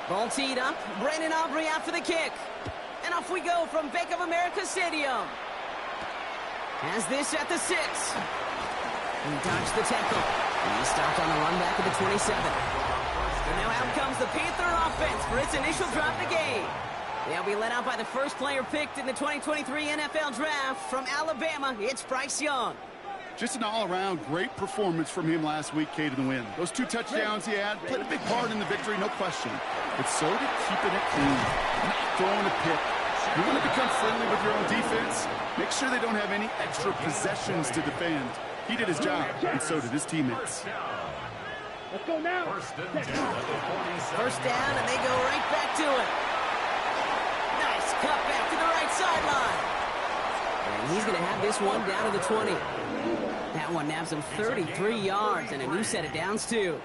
Ball teed up. Brandon Aubrey out for the kick. And off we go from Bank of America Stadium. Has this at the 6. He dodged the tackle. And he stopped on the run back at the 27. And now out comes the Panther offense for its initial drive of the game. They'll be led out by the first player picked in the 2023 NFL Draft from Alabama. It's Bryce Young. Just an all-around great performance from him last week, Kate, in the win. Those 2 touchdowns he had played a big part in the victory, no question. But so did keeping it clean, not throwing a pick. You want to become friendly with your own defense? Make sure they don't have any extra possessions to defend. He did his job, and so did his teammates. Let's go now. First down, and they go right back to it. Nice cut back to the right sideline. And he's going to have this one down to the 20. That one nabs him 33 yards and a new set of downs, too.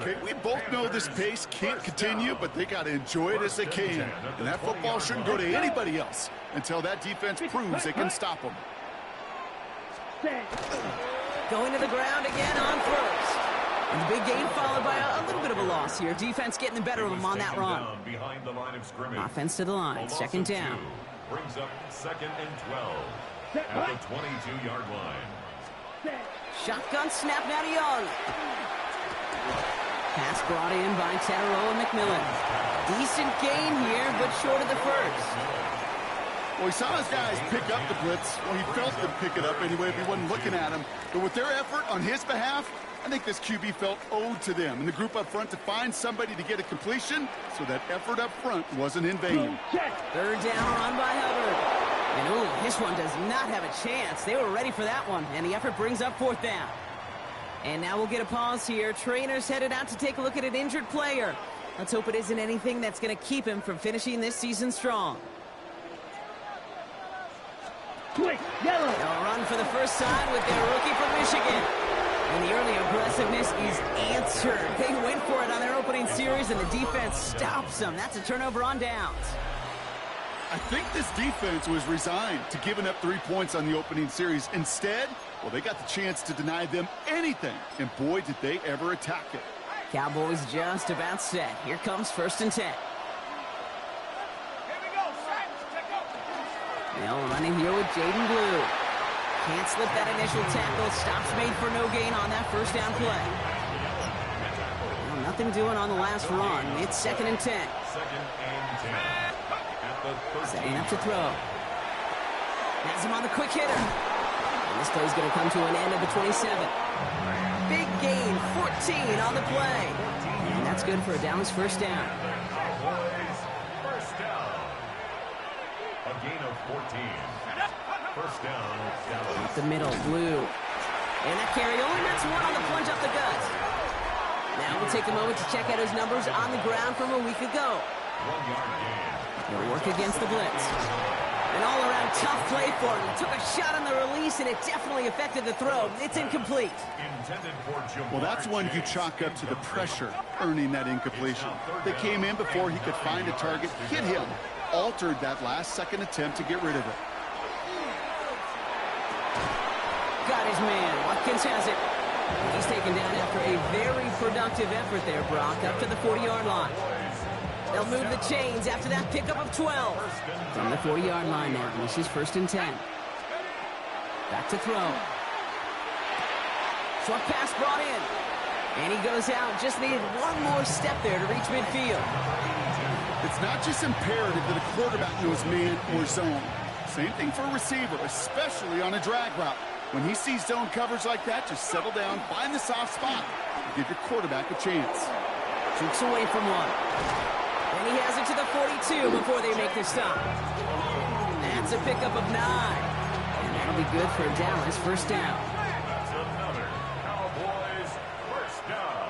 Okay, we both know this pace can't continue, but they got to enjoy it as they can. And that football shouldn't go to anybody else until that defense proves they can stop them. Going to the ground again on first. And the big gain followed by a little bit of a loss here. Defense getting the better of them on that run. Offense to the line. Second down. Brings up 2nd and 12 at the 22-yard line. Shotgun snap now to Young. Pass brought in by Tetterow and McMillan. Decent gain here, but short of the first. Well, he saw his guys pick up the blitz. Well, he felt them pick it up anyway if he wasn't looking at him. But with their effort on his behalf, I think this QB felt owed to them and the group up front to find somebody to get a completion, so that effort up front wasn't in vain. Third down run by Hubbard. And ooh, this one does not have a chance. They were ready for that one, and the effort brings up 4th down. And now we'll get a pause here. Trainers headed out to take a look at an injured player. Let's hope it isn't anything that's going to keep him from finishing this season strong. Quick, yellow. They'll run for the first time with their rookie from Michigan. And the early aggressiveness is answered. They went for it on their opening series, and the defense stops them. That's a turnover on downs. I think this defense was resigned to giving up 3 points on the opening series. Instead, well, they got the chance to deny them anything, and boy, did they ever attack it. Cowboys just about set. Here comes 1st and 10. Here we go, They'll running here with Jaden Blue. Can't slip that initial tackle. Stops made for no gain on that first down play. Well, nothing doing on the last run. It's 2nd and 10. 2nd and 10. Setting up to throw. Has him on the quick hitter. And this play's going to come to an end of the 27. Big gain, 14 on the play. And that's good for a Dallas first down. First down. A gain of 14. First down. Up the middle, Blue. And that carry only nets one on the plunge up the gut. Now we'll take a moment to check out his numbers on the ground from a week ago. 1 yard gain. He'll work against the blitz. An all-around tough play for him. He took a shot on the release, and it definitely affected the throw. It's incomplete. Well, that's one you chalk up to the pressure earning that incompletion. They came in before he could find a target, hit him, altered that last-second attempt to get rid of it. Got his man. Watkins has it. He's taken down after a very productive effort there, Brock, up to the 40-yard line. They'll move the chains after that pickup of 12. From the 40-yard line now. This is 1st and 10. Back to throw. Short pass brought in. And he goes out. Just needed one more step there to reach midfield. It's not just imperative that a quarterback knows man or zone. Same thing for a receiver, especially on a drag route. When he sees zone coverage like that, just settle down, find the soft spot, and give your quarterback a chance. Jukes away from one. And he has it to the 42 before they make their stop. That's a pickup of 9. And that'll be good for Dallas first down. That's another Cowboys first down.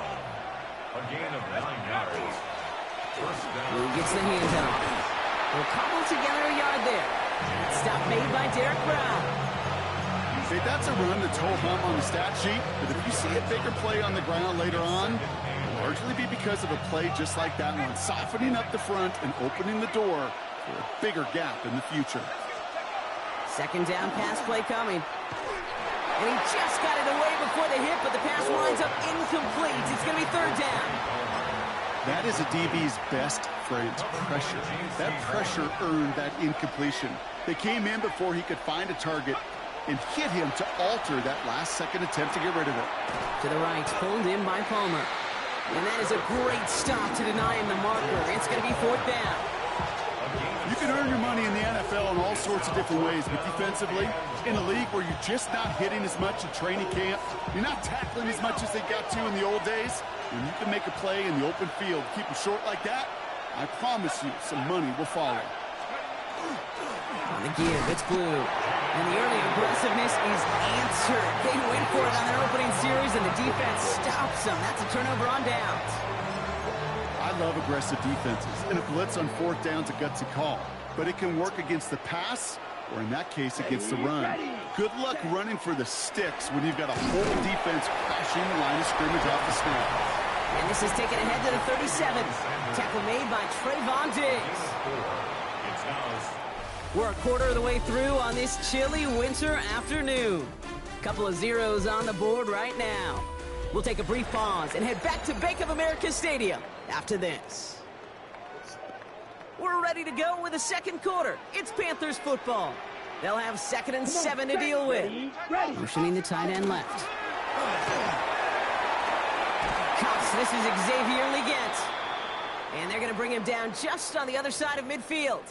A gain of 9 yards. First down. Who gets the hands off? We'll cobble together a yard there. Stop made by Derek Brown. Hey, that's a run that's ho-hum on the stat sheet, but if you see a bigger play on the ground later on, it'll largely be because of a play just like that one, softening up the front and opening the door for a bigger gap in the future. Second down pass play coming. And he just got it away before the hit, but the pass winds up incomplete. It's going to be third down. That is a DB's best friend, pressure. That pressure earned that incompletion. They came in before he could find a target and hit him to alter that last-second attempt to get rid of it. To the right, pulled in by Palmer. And that is a great stop to deny him the marker. It's going to be fourth down. You can earn your money in the NFL in all sorts of different ways, but defensively, in a league where you're just not hitting as much in training camp, you're not tackling as much as they got to in the old days, when you can make a play in the open field, keep them short like that, I promise you some money will follow. On the give, it's Blue. And the early aggressiveness is answered. They went for it on their opening series, and the defense stops them. That's a turnover on downs. I love aggressive defenses, and a blitz on fourth down's a gutsy call. But it can work against the pass, or in that case, against the run. Good luck running for the sticks when you've got a whole defense crashing the line of scrimmage off the snap. And this is taken ahead to the 37. Tackle made by Trayvon Diggs. We're a quarter of the way through on this chilly winter afternoon. Couple of zeros on the board right now. We'll take a brief pause and head back to Bank of America Stadium after this. We're ready to go with the second quarter. It's Panthers football. They'll have 2nd and 7 to deal with. Motioning the tight end left. Cuffs, this is Xavier Leggett. And they're going to bring him down just on the other side of midfield.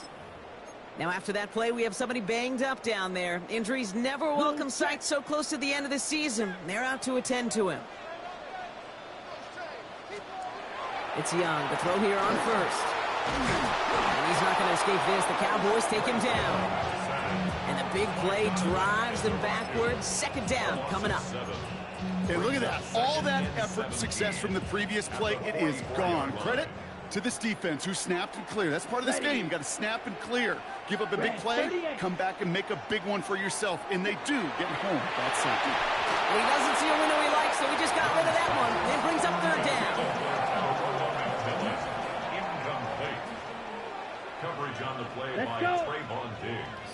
Now, after that play, we have somebody banged up down there. Injuries never a welcome sight so close to the end of the season. They're out to attend to him. It's Young, the throw here on first. And he's not going to escape this. The Cowboys take him down. And the big play drives them backwards. Second down coming up. And look at that. All that effort and success from the previous play, it is gone. Credit to this defense who snapped and clear. That's part of this game. Got to snap and clear. Give up a big play, come back and make a big one for yourself. And they do get home. That's something. Well, he doesn't see a window he likes, so he just got rid of that one. And brings up third down. Incomplete. Coverage on the play by Trayvon Diggs.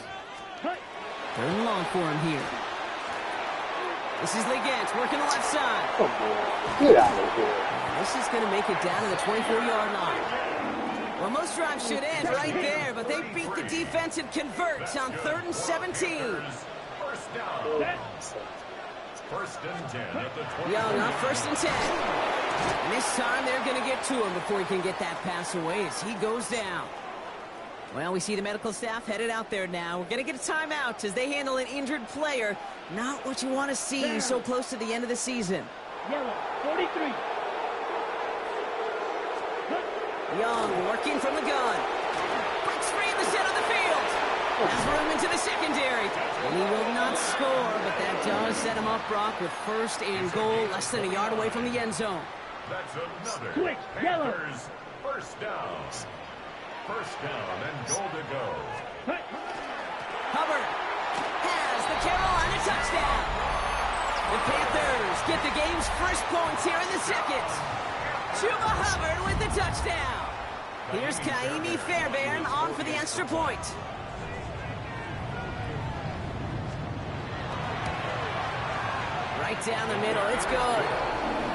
Third and long for him here. This is Leggett working the left side. Come on, get out of here. This is going to make it down to the 24-yard line. Well, most drives should end right there, but they beat the defense and convert on 3rd and 17. First down. First and 10 at the 20. Young on 1st and 10. And this time they're going to get to him before he can get that pass away as he goes down. Well, we see the medical staff headed out there now. We're going to get a timeout as they handle an injured player. Not what you want to see so close to the end of the season. Yellow, 43. Young working from the gun. Breaks free in the center of the field. Has room into the secondary. And he will not score, but that does set him up, Brock, with 1st and goal, less than a yard away from the end zone. That's another Quick, yellow. Panthers first down. First down and goal to go. Hubbard has the Carolina touchdown. The Panthers get the game's first points here in the second. Chuba Hubbard with the touchdown. Here's Kaimi Fairbairn on for the extra point. Right down the middle, it's good.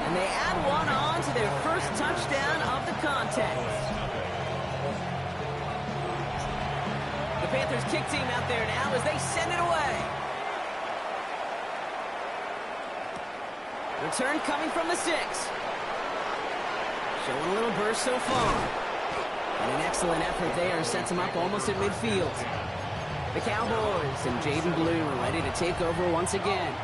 And they add one on to their first touchdown of the contest. The Panthers kick team out there now as they send it away. Return coming from the 6. Showing a little burst so far. And an excellent effort there sets him up almost at midfield. The Cowboys and Jaden Blue are ready to take over once again.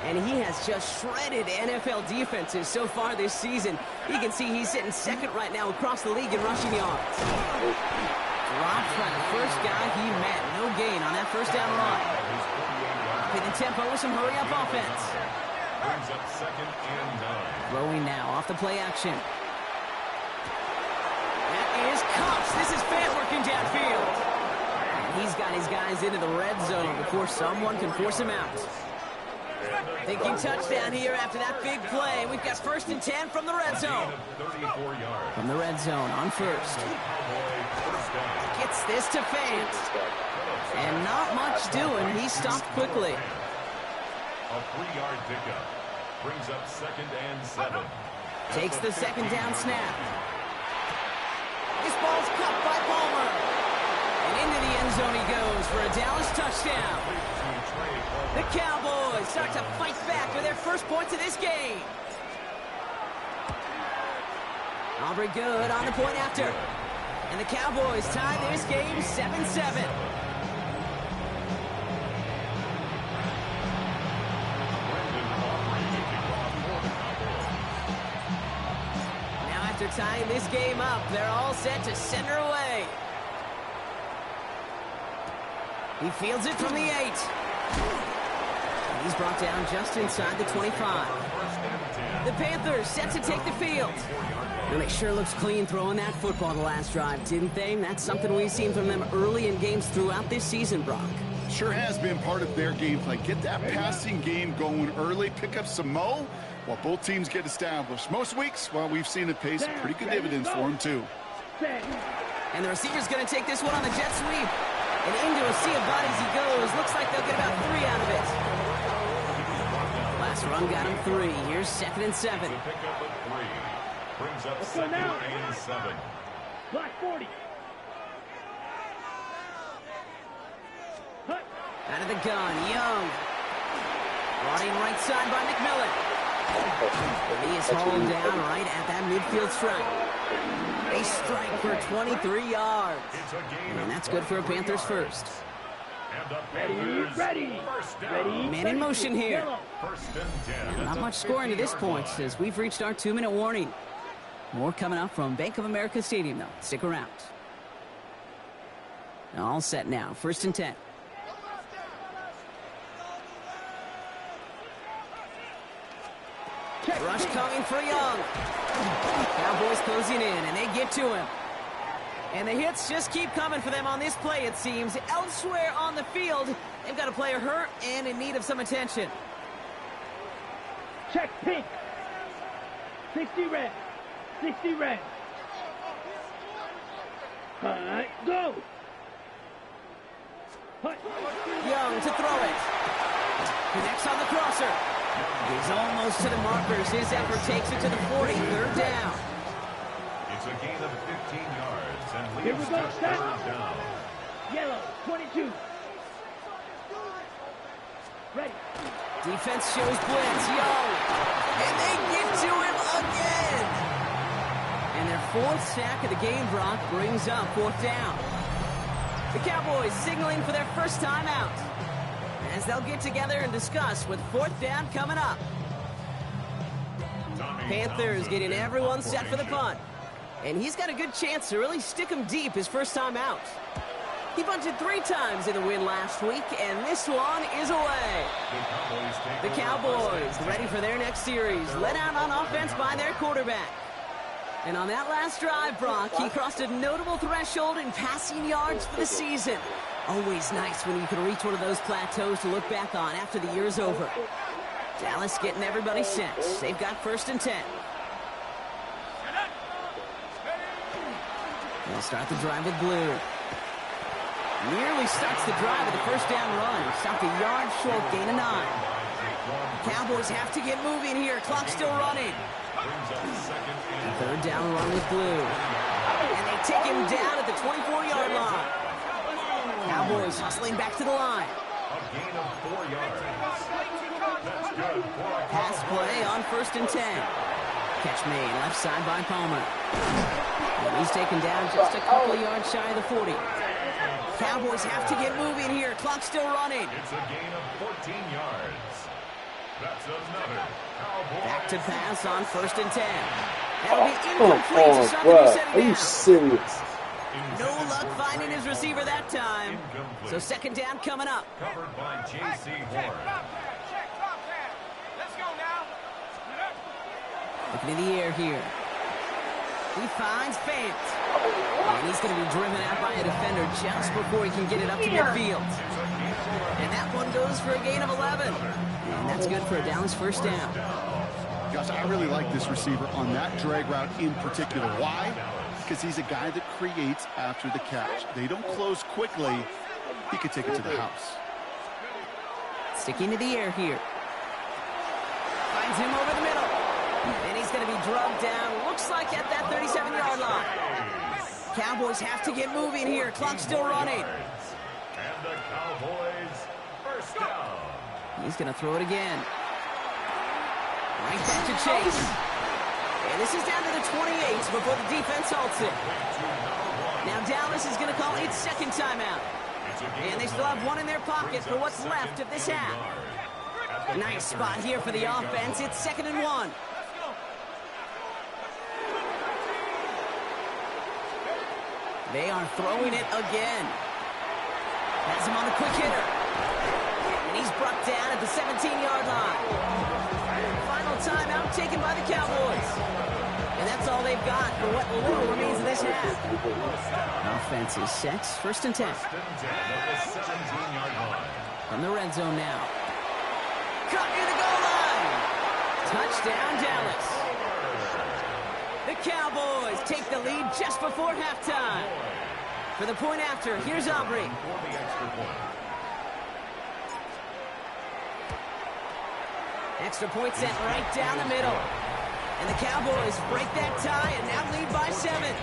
And he has just shredded NFL defenses so far this season. You can see he's sitting second right now across the league in rushing yards. Dropped by the first guy he met. No gain on that first down run. Hitting tempo with some hurry-up offense. Brings up 2nd and 9. Throwing now off the play action. That is Cuffs. This is Fant working downfield. And he's got his guys into the red zone before someone can force him out. Thinking touchdown here after that big play. We've got 1st and 10 from the red zone. 34 yards. From the red zone on first. Gets this to Fant. And not much doing. He stopped quickly. A 3-yard pickup. Brings up 2nd and 7. Takes the second down snap. This ball's caught by Palmer. And into the end zone he goes for a Dallas touchdown. The Cowboys start to fight back with their first points of this game. Aubrey good on the point after. And the Cowboys tie this game 7-7. Now after tying this game up, they're all set to send her away. He fields it from the 8. And he's brought down just inside the 25. The Panthers set to take the field. And they sure looks clean throwing that football the last drive, didn't they? That's something we've seen from them early in games throughout this season, Brock. Sure has been part of their game plan. Get that passing game going early, pick up some mo while both teams get established. Most weeks, well, we've seen it pay some pretty good dividends for them, too. And the receiver's going to take this one on the jet sweep. And into a sea of bodies he goes. Looks like they'll get about 3 out of it. Last run got him 3. Here's 2nd and 7. The pickup of 3. Brings up 2nd and 7. Black 40. Out of the gun, Young. Brought in right side by McMillan. And he is hauled down right at that midfield stripe. They strike for 23 yards. And that's good for a Panthers first. Ready. Man in motion here. First and 10. And not much scoring to this point as we've reached our 2-minute warning. More coming up from Bank of America Stadium, though. Stick around. All set now. 1st and 10. Rush coming for Young. Cowboys closing in, and they get to him. And the hits just keep coming for them on this play, it seems. Elsewhere on the field, they've got a player hurt and in need of some attention. Check pink. 60 red. 60 red. All right, go. Young to throw it. Connects on the crosser. He's almost to the markers. His effort takes it to the 40. 3rd down. It's a gain of 15 yards and Here we leads go, to set. 3rd down. Yellow, 22. Ready. Defense shows blitz. Young. And they get to him again. And their 4th sack of the game, Brock, brings up 4th down. The Cowboys signaling for their first time out, as they'll get together and discuss with 4th down coming up. Panthers getting everyone set for the punt. And he's got a good chance to really stick him deep his first time out. He bunted 3 times in the win last week, and this one is away. The Cowboys ready for their next series, led out on offense by their quarterback. And on that last drive, Brock, he crossed a notable threshold in passing yards for the season. Always nice when you can reach one of those plateaus to look back on after the year's over. Dallas getting everybody set. They've got 1st and 10. They'll start the drive with blue. Nearly starts the drive with a 1st down run. Stopped a yard short, gain of 9. The Cowboys have to get moving here. Clock still running. The 3rd down run with blue. And they take him down at the 24-yard line. Cowboys hustling back to the line. A gain of 4 yards. That's good for a Pass play on 1st and 10. Catch made left side by Palmer. And he's taken down just a couple of yards shy of the 40. Cowboys have to get moving here. Clock still running. It's a gain of 14 yards. That's another Cowboys. Back to pass on 1st and 10. That'll be incomplete to something who set Are it you down. serious? No luck finding his receiver that time. Incomplete. So 2nd down coming up. Covered by J.C. Horn. Looking in the air here. He finds Fant. And he's going to be driven out by a defender just before he can get it up to midfield. And that one goes for a gain of 11. And that's good for a Dallas 1st down. Gosh, I really like this receiver on that drag route in particular. Why? Because he's a guy that creates after the catch. They don't close quickly. He could take it to the house. Sticking to the air here. Sends him over the middle. And he's going to be drugged down, looks like at that 37-yard line. Cowboys have to get moving here. Clock's still running. And the Cowboys first down. He's going to throw it again. Right back to Chase. And this is down to the 28 before the defense halts it. Now Dallas is going to call its second timeout. And they still have one in their pocket for what's left of this half. Nice spot here for the offense. It's 2nd and 1. They are throwing it again. Has him on the quick hitter. And he's brought down at the 17-yard line. Final timeout taken by the Cowboys. And that's all they've got for what little remains of this half. Offense is set. 1st and 10. From the red zone now. Caught near the goal line. Touchdown, Dallas. The Cowboys take the lead just before halftime. For the point after, here's Aubrey. Extra point sent right down the middle. And the Cowboys break that tie and now lead by 7.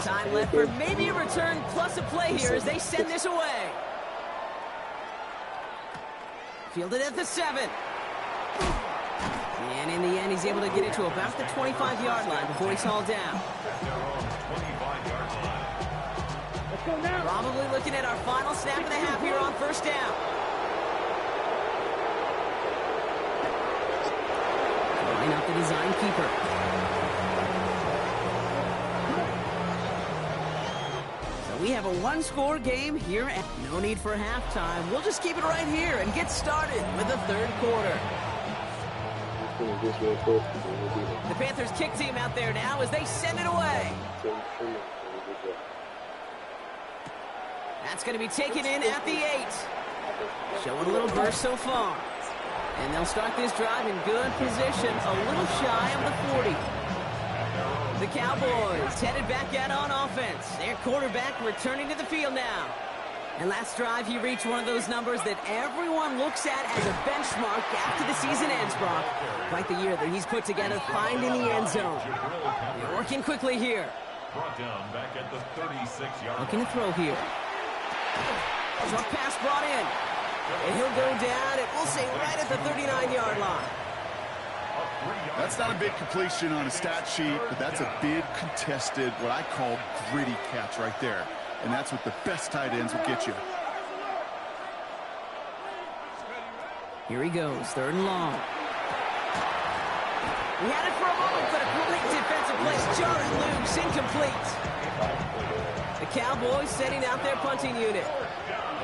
Time left for maybe a return plus a play here as they send this away. Fielded at the 7. And in the end, he's able to get it to about the 25-yard line before he's hauled down. Probably looking at our final snap of the half here on 1st down. Line up the design keeper. We have a one-score game here, and no need for halftime. We'll just keep it right here and get started with the 3rd quarter. The Panthers kick team out there now as they send it away. That's going to be taken in at the 8. Showing a little burst so far. And they'll start this drive in good position, a little shy of the 40. The Cowboys headed back out on offense. Their quarterback returning to the field now. And last drive, he reached one of those numbers that everyone looks at as a benchmark after the season ends, Brock. Quite the year that he's put together, finding the end zone. They're working quickly here. Brought down back at the 36-yard line. Looking to throw here. Short pass brought in. And he'll go down, and we'll say right at the 39-yard line. That's not a big completion on a stat sheet, but that's a big contested, what I call gritty catch right there. And that's what the best tight ends will get you. Here he goes, 3rd and long. He had it for a moment, but a great defensive play. Jarring loose, incomplete. The Cowboys setting out their punting unit.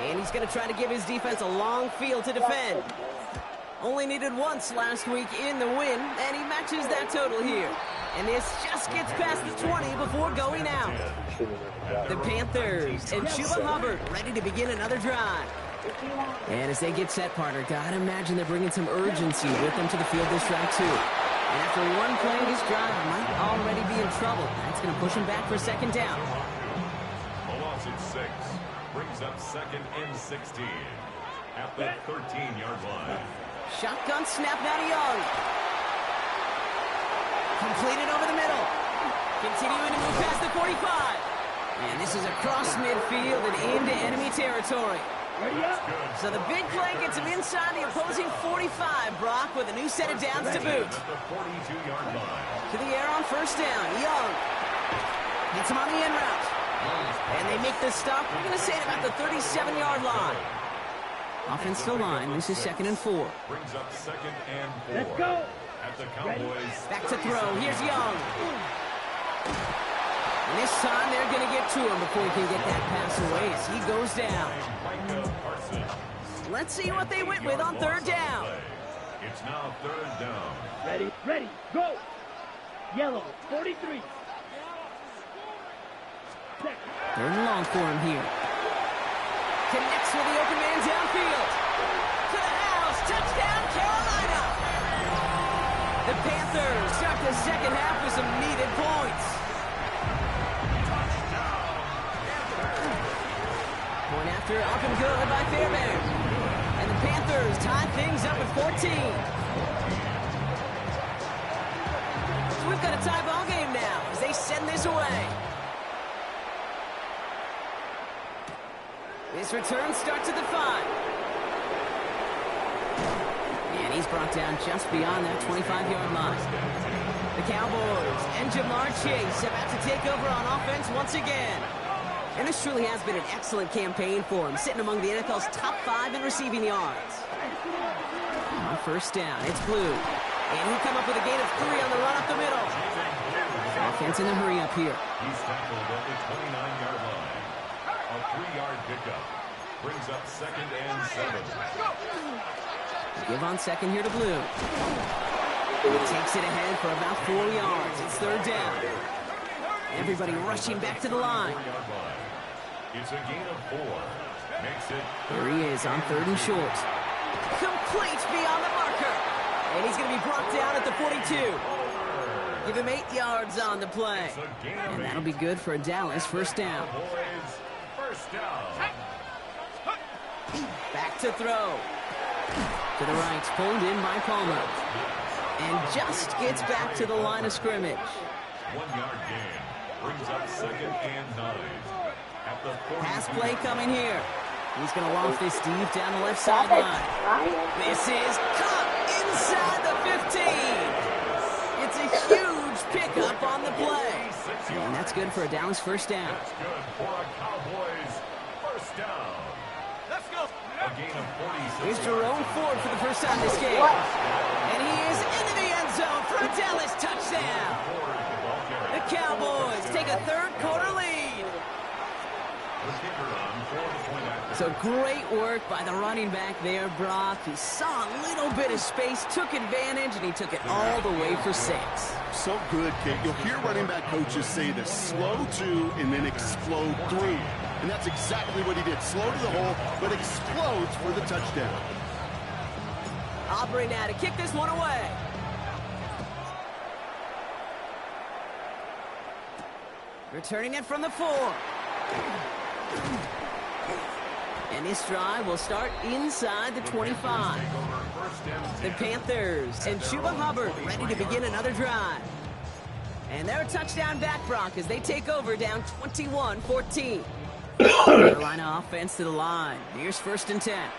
And he's going to try to give his defense a long field to defend. Only needed once last week in the win, and he matches that total here. And this just gets past the 20 before going out. The Panthers and Chuba Hubbard ready to begin another drive. And as they get set, partner, gotta imagine they're bringing some urgency with them to the field this drive too. And after one play, this drive might already be in trouble. That's going to push him back for 2nd down. A loss at 6 brings up 2nd and 16 at the 13-yard line. Shotgun snap now to Young. Completed over the middle. Continuing to move past the 45. And this is across midfield and into enemy territory. So the big play gets him inside the opposing 45, Brock, with a new set of downs to boot. To the air on 1st down. Young hits him on the end route. And they make the stop, we're going to say, at about the 37-yard line. Offense still line. This is 2nd and 4. Brings up 2nd and 4. Let's go. At the Cowboys. Back to throw. Here's Young. And this time they're going to get to him before he can get that pass away as he goes down. Let's see what they went with on 3rd down. It's now 3rd down. Ready, go. Yellow, 43. 3rd and long for him here. Connects with the open man downfield. To the house. Touchdown, Carolina. The Panthers start the 2nd half with some needed points. after, up and good by Fairbairn. And the Panthers tie things up at 14. So we've got a tie ball game now as they send this away. This return starts at the 5. And he's brought down just beyond that 25-yard line. The Cowboys and Jamar Chase about to take over on offense once again. And this truly has been an excellent campaign for him, sitting among the NFL's top 5 in receiving yards. On first down, it's Blue. And he'll come up with a gain of 3 on the run up the middle. Offense in the hurry up here. He's tackled at the 29-yard line. A 3-yard pickup brings up 2nd and 7. Give on second here to Blue. He takes it ahead for about 4 yards. It's 3rd down. Everybody rushing back to the line. It's a gain of 4. Makes it. Here he is on 3rd and short. Complete beyond the marker. And he's going to be brought down at the 42. Give him 8 yards on the play. And that'll be good for a Dallas first down. First down. Back to throw. To the right, pulled in by Palmer. And just gets back to the line of scrimmage. 1-yard gain brings up 2nd and 9. At the Pass play coming here. He's going to loft this deep down the left sideline. This is caught inside the 15. It's a huge pickup on the play. And that's good for a Dallas first down. That's good for a Cowboys first down. Let's go. A gain of 46. Here's Jerome Ford for the first time this game. And he is into the end zone for a Dallas touchdown. The Cowboys take a 3rd quarter lead. So great work by the running back there, Brock. He saw a little bit of space, took advantage, and he took it all the way for 6. So good, Kate. You'll hear running back coaches say this: slow to and then explode through. And that's exactly what he did. Slow to the hole, but explodes for the touchdown. Aubrey now to kick this one away. Returning it from the 4. And this drive will start inside the 25. The Panthers and Chuba Hubbard ready to begin another drive. And they're a touchdown back, Brock, as they take over down 21-14. Carolina offense to the line. Here's 1st and 10.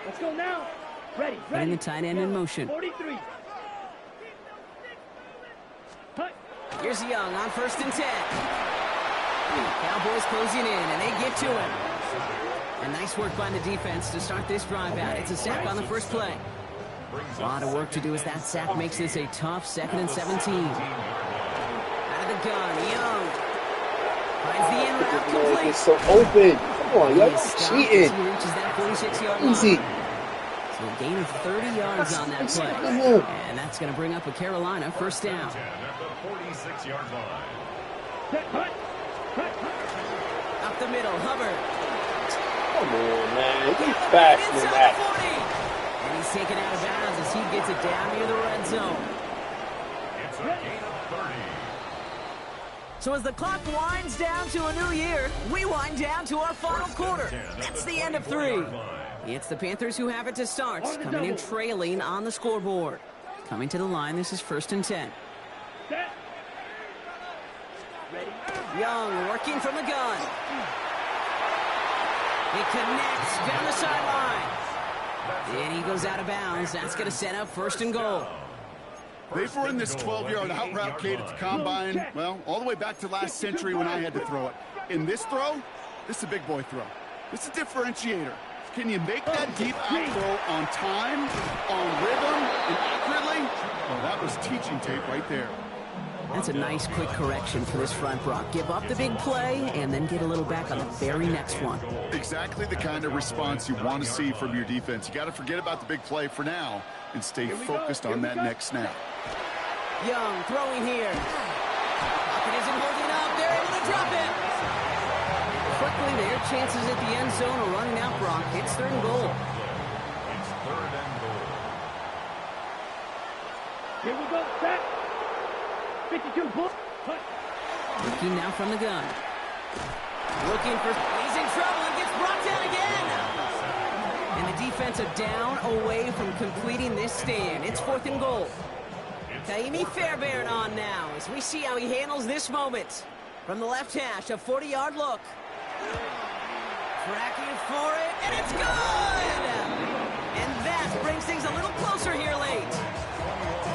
Let's go now. Ready. Putting the tight end in motion. 43. Here's Young on 1st and 10. Cowboys closing in, and they get to him. And nice work by the defense to start this drive out. It's a sack on the first play. A lot of work to do as that sack makes this a tough 2nd and 17. Out of the gun, Young. Finds the in route complete. It's so open. Come on, y'all cheating. He reaches that 46-yard line. Easy. So a gain of 30 yards on that play. And that's going to bring up a Carolina first down. At the 46-yard line. Up the middle, Hubbard. Come on, man. Get faster than Inside that. 40. And he's taken out of bounds as he gets it down near the red zone. It's a gain of 30. So as the clock winds down to a new year, we wind down to our final quarter. That's the end of 3. It's the Panthers who have it to start, coming in trailing on the scoreboard. Coming to the line, this is 1st and 10. Young working from the gun. He connects down the sideline. And he goes out of bounds. That's going to set up 1st and goal. They've run this 12-yard out route, Kate, at the combine, well, all the way back to last century when I had to throw it. In this throw, this is a big boy throw. This is a differentiator. Can you make that deep out throw on time, on rhythm, and accurately? Oh, that was teaching tape right there. That's a nice quick correction for this front, Brock. Give up the big play and then get a little back on the very next one. Exactly the kind of response you want to see from your defense. You got to forget about the big play for now and stay focused on that next snap. Young throwing here. Pocket isn't holding up. They're able to drop it. Quickly, their chances at the end zone are running out, Brock. It's 3rd and goal. It's 3rd and goal. Here we go. Set. 52. Push. Looking now from the gun. Looking for... He's in trouble and gets brought down again. And the defense are down away from completing this stand. It's 4th and goal. Taimi Fairbairn on now as we see how he handles this moment. From the left hash, a 40-yard look. Tracking for it, and it's good! And that brings things a little closer here late.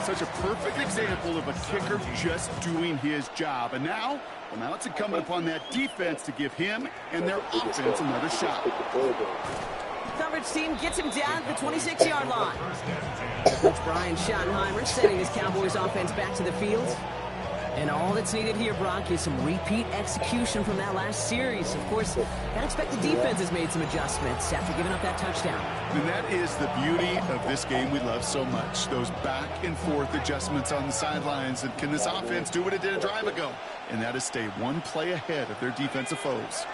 Such a perfect example of a kicker just doing his job. And now it's incumbent upon that defense to give him and their offense another shot. Coverage team gets him down at the 26-yard line. Coach Brian Schottenheimer setting his Cowboys offense back to the field. And all that's needed here, Brock, is some repeat execution from that last series. Of course, gotta expect the defense has made some adjustments after giving up that touchdown. And that is the beauty of this game we love so much. Those back and forth adjustments on the sidelines. And can this offense do what it did a drive ago? And that is stay one play ahead of their defensive foes.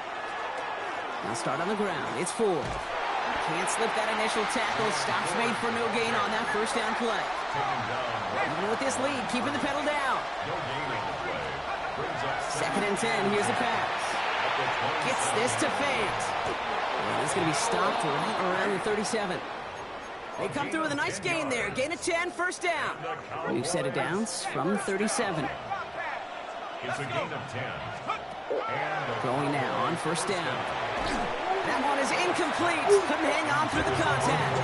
Now start on the ground. It's Ford. Can't slip that initial tackle. Stops made for no gain on that first down play. Even with this lead, keeping the pedal down. 2nd and 10. Here's the pass. Gets this to Fant. And it's going to be stopped right around the 37. They come through with a nice gain there. Gain of 10, first down. New set of downs from the 37. It's a gain of 10. Going now on first down. That one is incomplete. Couldn't hang on through the contact.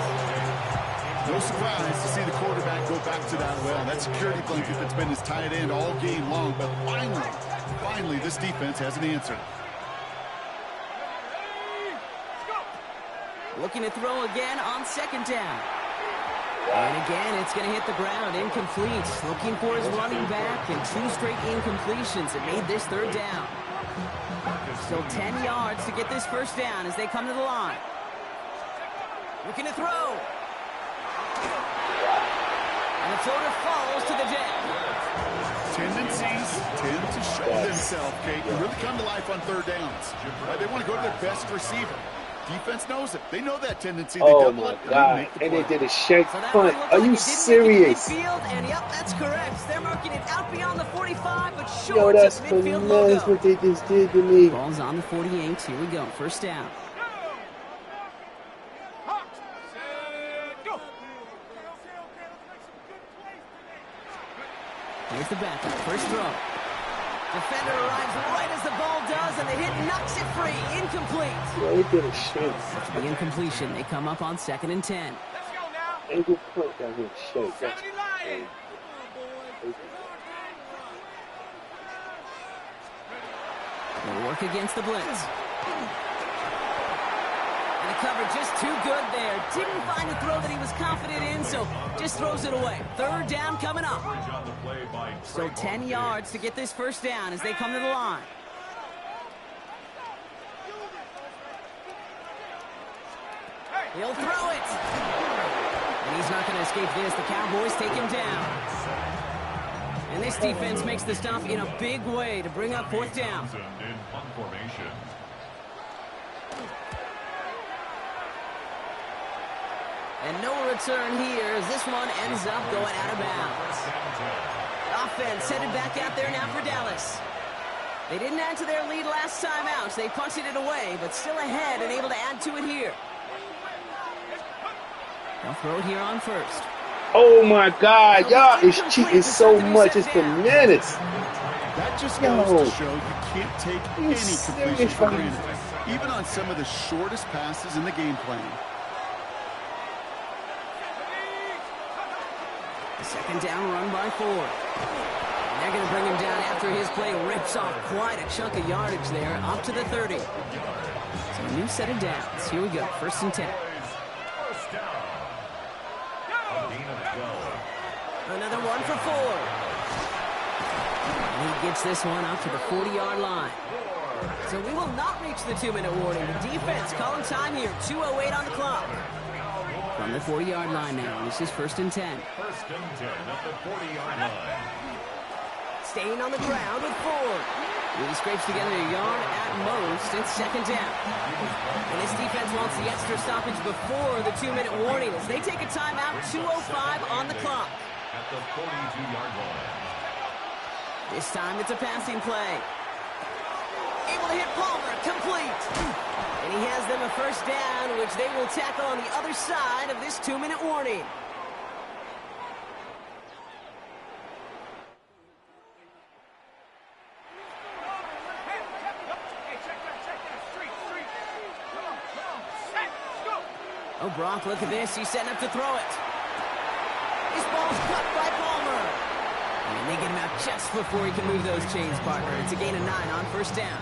No surprise to see the quarterback go back to that well. That security blanket that's been his tight end all game long. But finally, this defense has an answer. Looking to throw again on 2nd down. And again, it's going to hit the ground. Incomplete. Looking for his running back, and 2 straight incompletions. It made this 3rd down. Still 10 yards to get this first down as they come to the line. Looking to throw. And the floater falls to the deck. Tendencies tend to show themselves, Kate, and really come to life on 3rd downs. They want to go to their best receiver. Defense knows it. They know that tendency. They double it. God. And they did a shank punt. Are you serious? And yep, that's correct. They're marking it out beyond the 45, but short. Yo, that's bananas what they just did to me. Ball's on the 48. Here we go. First down. Here's the backup. First throw. Defender arrives right as the ball does, and the hit knocks it free. Incomplete. Yeah, he did a shake. After the incompletion, they come up on 2nd and 10. Angle punt got him shake. That's They'll work against the blitz. And the cover just too good there. Didn't find a throw that he was confident in, so just throws it away. 3rd down coming up. So 10 yards to get this first down as they come to the line. He'll throw it. And he's not going to escape this. The Cowboys take him down. And this defense makes the stop in a big way to bring up 4th down. And no return here as this one ends up going out of bounds. Offense headed back out there now for Dallas. They didn't add to their lead last time out, so they punted it away, but still ahead and able to add to it here. They'll throw it here on first. Oh my God, y'all is cheating so much. It's bananas. That just goes to show you can't take any completion for granted, even on some of the shortest passes in the game plan. The 2nd down run by Ford. They're going to bring him down after his play rips off quite a chunk of yardage there, up to the 30. So a new set of downs. Here we go, 1st and 10. Another one for Ford. And he gets this one up to the 40-yard line. So we will not reach the 2-minute warning. The defense calling time here, 2:08 on the clock. From the 40-yard line now, this is 1st and 10. 1st and 10 at the 40-yard line. Staying on the ground with Ford. He scrapes together a yard at most. It's 2nd down. And this defense wants the extra stoppage before the 2-minute warning as they take a timeout, 2:05 on the clock. At the 42-yard line. This time it's a passing play. able to hit Palmer, complete. And he has them a first down, which they will tackle on the other side of this 2-minute warning. Oh, Brock, look at this. He's setting up to throw it. This ball's cut by Palmer. And they get him out just before he can move those chains, partner. It's a gain of 9 on first down.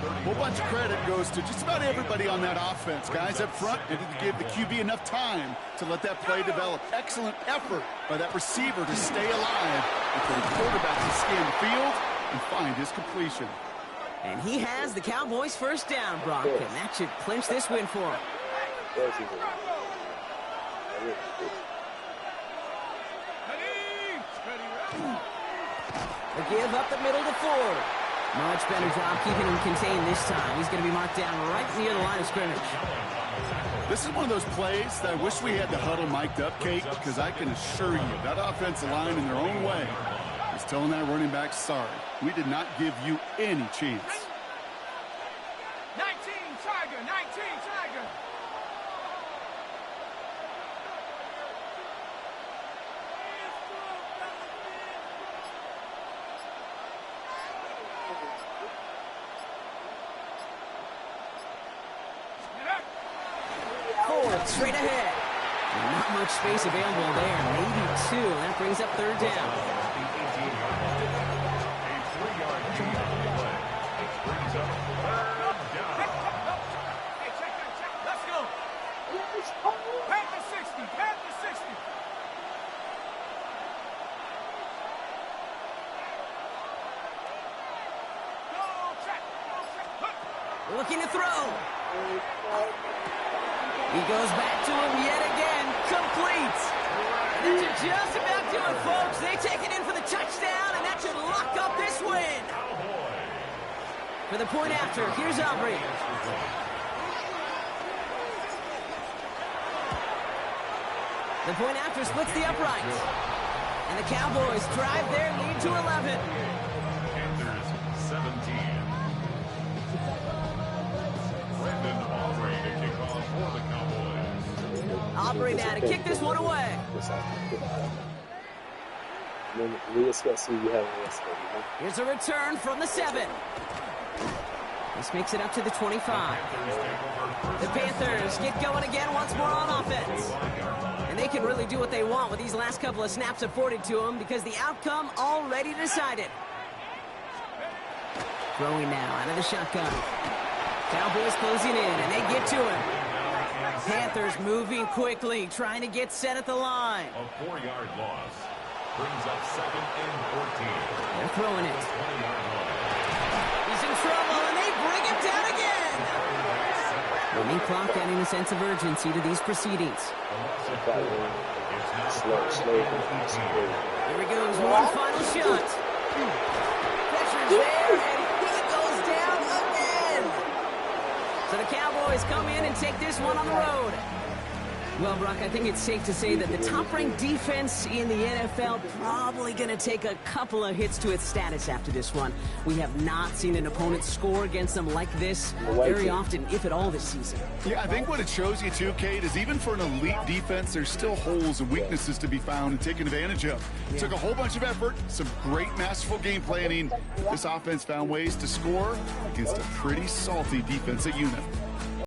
A whole bunch of credit goes to just about everybody on that offense. Guys up front needed to give the QB enough time to let that play develop. Excellent effort by that receiver to stay alive and for the quarterback to scan the field and find his completion. And he has the Cowboys' first down, Brock, and that should clinch this win for him. A give up the middle to Ford. Much better job keeping him contained this time. He's going to be marked down right near the line of scrimmage. This is one of those plays that I wish we had the huddle mic'd up, Kate, because I can assure you that offensive line in their own way is telling that running back, sorry, we did not give you any chance. 19 Tiger, 19 Tiger. Ford straight ahead. Not much space available there. Maybe 2. That brings up third down. Let's go. Pat the 60, pat the 60. Go check, look. Looking to throw. He goes back to him yet again. Complete. And that's just about do it, folks. They take it in for the touchdown, and that should lock up this win. For the point after, here's Aubrey. The point after splits the uprights. And the Cowboys drive their lead to 11. Panthers 17. Brandon Aubrey to kick off for the Cowboys. Aubrey now to kick this one away. Here's a return from the 7. This makes it up to the 25. The Panthers get going again once more on offense. And they can really do what they want with these last couple of snaps afforded to them because the outcome already decided. Throwing now out of the shotgun. Cowboys closing in, and they get to him. Panthers moving quickly, trying to get set at the line. A 4-yard loss brings up 2nd and 14. They're throwing it. He's in trouble, and they bring him down again. Running clock adding a sense of urgency to these proceedings. Here he goes, one final shot. Pressure's there, and he goes down again. So the Cowboys come in and take this one on the road. Well, Brock, I think it's safe to say that the top-ranked defense in the NFL probably going to take a couple of hits to its status after this one. We have not seen an opponent score against them like this very often, if at all, this season. Yeah, I think what it shows you, too, Kate, is even for an elite defense, there's still holes and weaknesses to be found and taken advantage of. It took a whole bunch of effort, some great masterful game planning. This offense found ways to score against a pretty salty defensive unit.